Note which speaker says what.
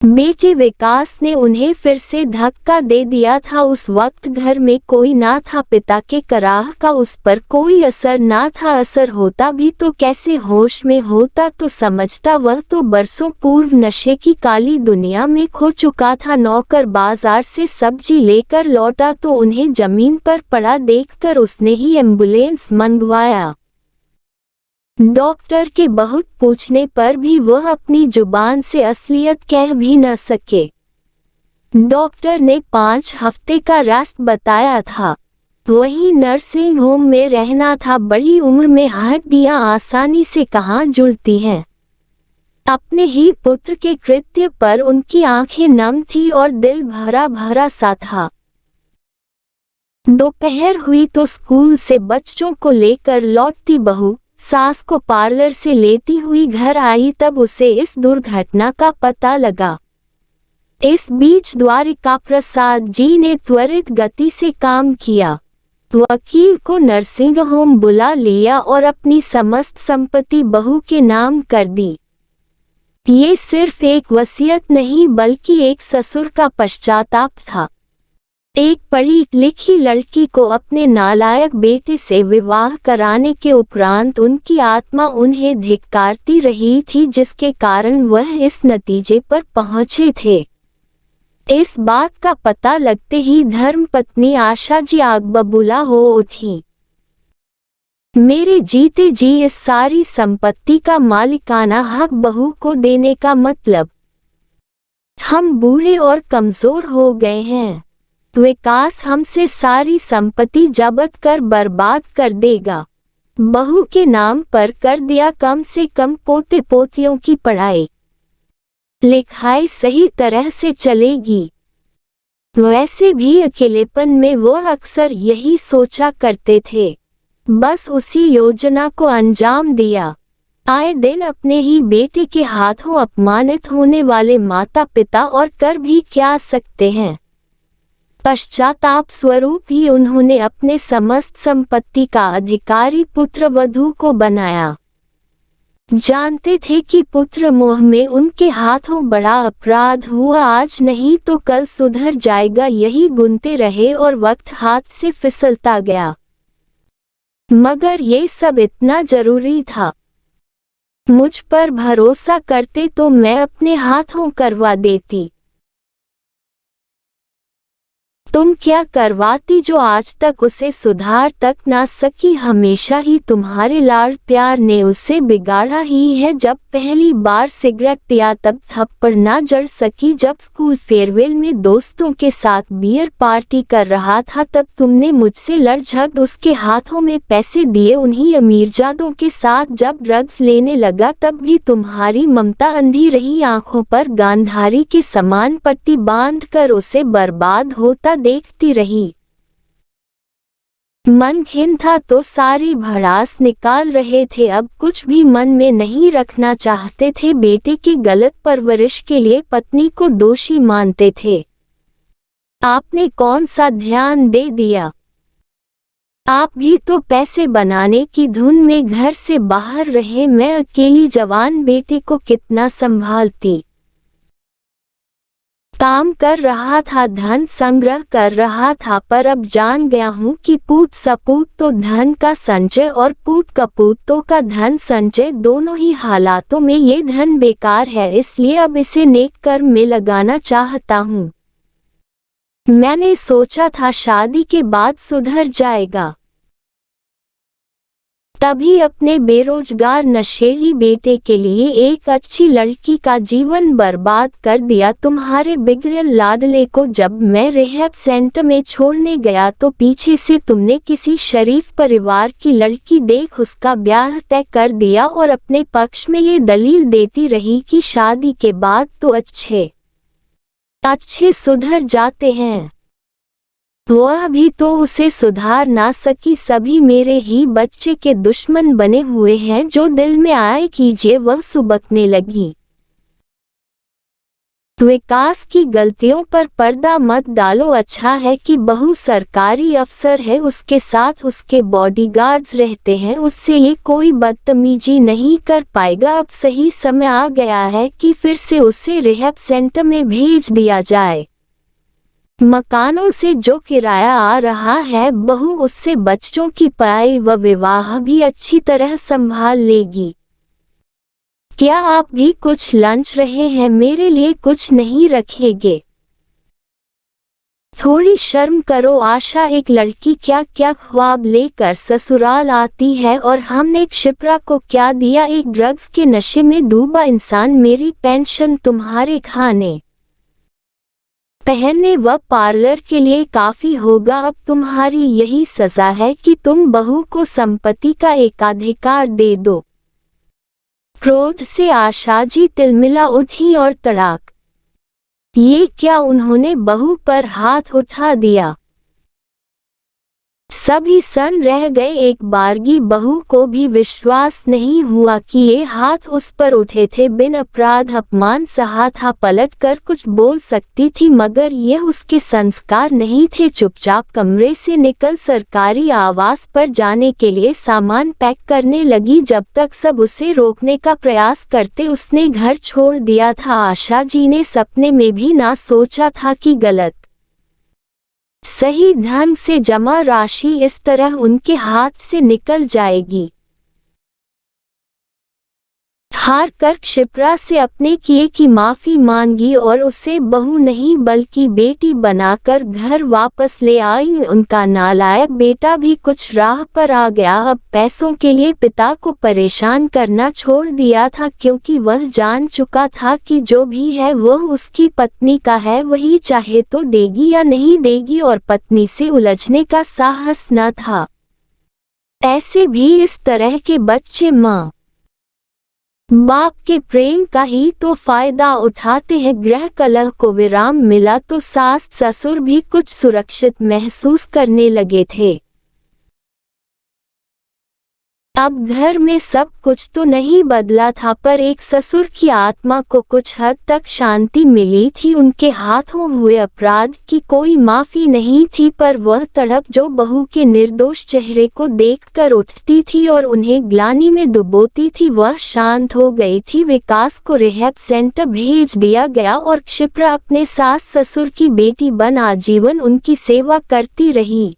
Speaker 1: बेटे विकास ने उन्हें फिर से धक्का दे दिया था। उस वक्त घर में कोई ना था, पिता के कराह का उस पर कोई असर ना था। असर होता भी तो कैसे, होश में होता तो समझता। वह तो बरसों पूर्व नशे की काली दुनिया में खो चुका था। नौकर बाजार से सब्जी लेकर लौटा तो उन्हें जमीन पर पड़ा देखकर उसने ही एम्बुलेंस मंगवाया। डॉक्टर के बहुत पूछने पर भी वह अपनी जुबान से असलियत कह भी न सके। डॉक्टर ने 5 हफ्ते का रेस्ट बताया था। वही नर्सिंग होम में रहना था। बड़ी उम्र में हड्डियां आसानी से कहाँ जुड़ती हैं। अपने ही पुत्र के कृत्य पर उनकी आंखें नम थी और दिल भरा भरा सा था। दोपहर हुई तो स्कूल से बच्चों को लेकर लौटती बहू सास को पार्लर से लेती हुई घर आई, तब उसे इस दुर्घटना का पता लगा। इस बीच द्वारिका प्रसाद जी ने त्वरित गति से काम किया। वकील को नर्सिंग होम बुला लिया और अपनी समस्त संपत्ति बहू के नाम कर दी। ये सिर्फ एक वसीयत नहीं बल्कि एक ससुर का पश्चाताप था। एक पढ़ी लिखी लड़की को अपने नालायक बेटे से विवाह कराने के उपरांत उनकी आत्मा उन्हें धिक्कारती रही थी, जिसके कारण वह इस नतीजे पर पहुंचे थे। इस बात का पता लगते ही धर्मपत्नी आशा जी आग बबूला हो उठी। मेरे जीते जी इस सारी संपत्ति का मालिकाना हक बहू को देने का मतलब? हम बूढ़े और कमजोर हो गए हैं। विकास हमसे सारी संपत्ति जब्त कर बर्बाद कर देगा। बहू के नाम पर कर दिया कम से कम पोते पोतियों की पढ़ाई लिखाई सही तरह से चलेगी। वैसे भी अकेलेपन में वो अक्सर यही सोचा करते थे। बस उसी योजना को अंजाम दिया। आए दिन अपने ही बेटे के हाथों अपमानित होने वाले माता पिता और कर भी क्या सकते हैं। पश्चाताप स्वरूप ही उन्होंने अपने समस्त संपत्ति का अधिकारी पुत्र वधू को बनाया। जानते थे कि पुत्र मोह में उनके हाथों बड़ा अपराध हुआ। आज नहीं तो कल सुधर जाएगा, यही गुनते रहे और वक्त हाथ से फिसलता गया। मगर ये सब इतना जरूरी था। मुझ पर भरोसा करते तो मैं अपने हाथों करवा देती। तुम क्या करवाती जो आज तक उसे सुधार तक ना सकी। हमेशा ही तुम्हारे लाड़ प्यार ने उसे बिगाड़ा ही है। जब पहली बार सिगरेट पिया तब थप्पड़ ना जड़ सकी। जब स्कूल फेयरवेल में दोस्तों के साथ बियर पार्टी कर रहा था तब तुमने मुझसे लड़ झगड़ उसके हाथों में पैसे दिए उन्हीं अमीरजादों के साथ। जब ड्रग्स लेने लगा तब भी तुम्हारी ममता अंधी रही। आंखों पर गांधारी के समान पट्टी बांध कर उसे बर्बाद होता देखती रही। मन खिन था तो सारी भड़ास निकाल रहे थे। अब कुछ भी मन में नहीं रखना चाहते थे। बेटे की गलत परवरिश के लिए पत्नी को दोषी मानते थे। आपने कौन सा ध्यान दे दिया? आप भी तो पैसे बनाने की धुन में घर से बाहर रहे। मैं अकेली जवान बेटे को कितना संभालती। काम कर रहा था, धन संग्रह कर रहा था, पर अब जान गया हूँ कि पूत सपूत तो धन का संचय और पूत कपूतों का धन संचय, दोनों ही हालातों में ये धन बेकार है। इसलिए अब इसे नेक कर्म में लगाना चाहता हूँ। मैंने सोचा था शादी के बाद सुधर जाएगा, तभी अपने बेरोजगार नशेड़ी बेटे के लिए एक अच्छी लड़की का जीवन बर्बाद कर दिया। तुम्हारे बिगड़े लाडले को जब मैं रिहैब सेंटर में छोड़ने गया तो पीछे से तुमने किसी शरीफ परिवार की लड़की देख उसका ब्याह तय कर दिया और अपने पक्ष में ये दलील देती रही कि शादी के बाद तो अच्छे सुधर जाते हैं। वह भी तो उसे सुधार ना सकी। सभी मेरे ही बच्चे के दुश्मन बने हुए हैं। जो दिल में आए कीजिए, वह सुबकने लगी। विकास की गलतियों पर पर्दा मत डालो। अच्छा है कि बहू सरकारी अफसर है, उसके साथ उसके बॉडीगार्ड्स रहते हैं, उससे ये कोई बदतमीजी नहीं कर पाएगा। अब सही समय आ गया है कि फिर से उसे रिहैब सेंटर में भेज दिया जाए। मकानों से जो किराया आ रहा है, बहू उससे बच्चों की पढ़ाई व विवाह भी अच्छी तरह संभाल लेगी। क्या आप भी कुछ लंच रहे हैं? मेरे लिए कुछ नहीं रखेंगे? थोड़ी शर्म करो। आशा एक लड़की क्या क्या ख्वाब लेकर ससुराल आती है और हमने क्षिप्रा को क्या दिया, एक ड्रग्स के नशे में डूबा इंसान। मेरी पेंशन तुम्हारे खाने पहनने व पार्लर के लिए काफी होगा। अब तुम्हारी यही सजा है कि तुम बहू को संपत्ति का एकाधिकार दे दो। क्रोध से आशाजी तिलमिला उठी और तड़ाक, ये क्या! उन्होंने बहू पर हाथ उठा दिया। सभी सन रह गए। एक बारगी बहू को भी विश्वास नहीं हुआ कि ये हाथ उस पर उठे थे। बिन अपराध अपमान सहा था, पलट कर कुछ बोल सकती थी मगर ये उसके संस्कार नहीं थे। चुपचाप कमरे से निकल सरकारी आवास पर जाने के लिए सामान पैक करने लगी। जब तक सब उसे रोकने का प्रयास करते उसने घर छोड़ दिया था। आशा जी ने सपने में भी ना सोचा था कि गलत सही ढंग से जमा राशि इस तरह उनके हाथ से निकल जाएगी। हार कर क्षिप्रा से अपने किए की माफी मांगी और उसे बहू नहीं बल्कि बेटी बनाकर घर वापस ले आई। उनका नालायक बेटा भी कुछ राह पर आ गया। अब पैसों के लिए पिता को परेशान करना छोड़ दिया था, क्योंकि वह जान चुका था कि जो भी है वह उसकी पत्नी का है, वही चाहे तो देगी या नहीं देगी, और पत्नी से उलझने का साहस न था। ऐसे भी इस तरह के बच्चे माँ बाप के प्रेम का ही तो फायदा उठाते हैं। गृह कलह को विराम मिला तो सास ससुर भी कुछ सुरक्षित महसूस करने लगे थे। अब घर में सब कुछ तो नहीं बदला था, पर एक ससुर की आत्मा को कुछ हद तक शांति मिली थी। उनके हाथों हुए अपराध की कोई माफी नहीं थी, पर वह तड़प जो बहू के निर्दोष चेहरे को देखकर उठती थी और उन्हें ग्लानि में डुबोती थी, वह शांत हो गई थी। विकास को रिहैब सेंटर भेज दिया गया और क्षिप्रा अपने सास ससुर की बेटी बन आजीवन उनकी सेवा करती रही।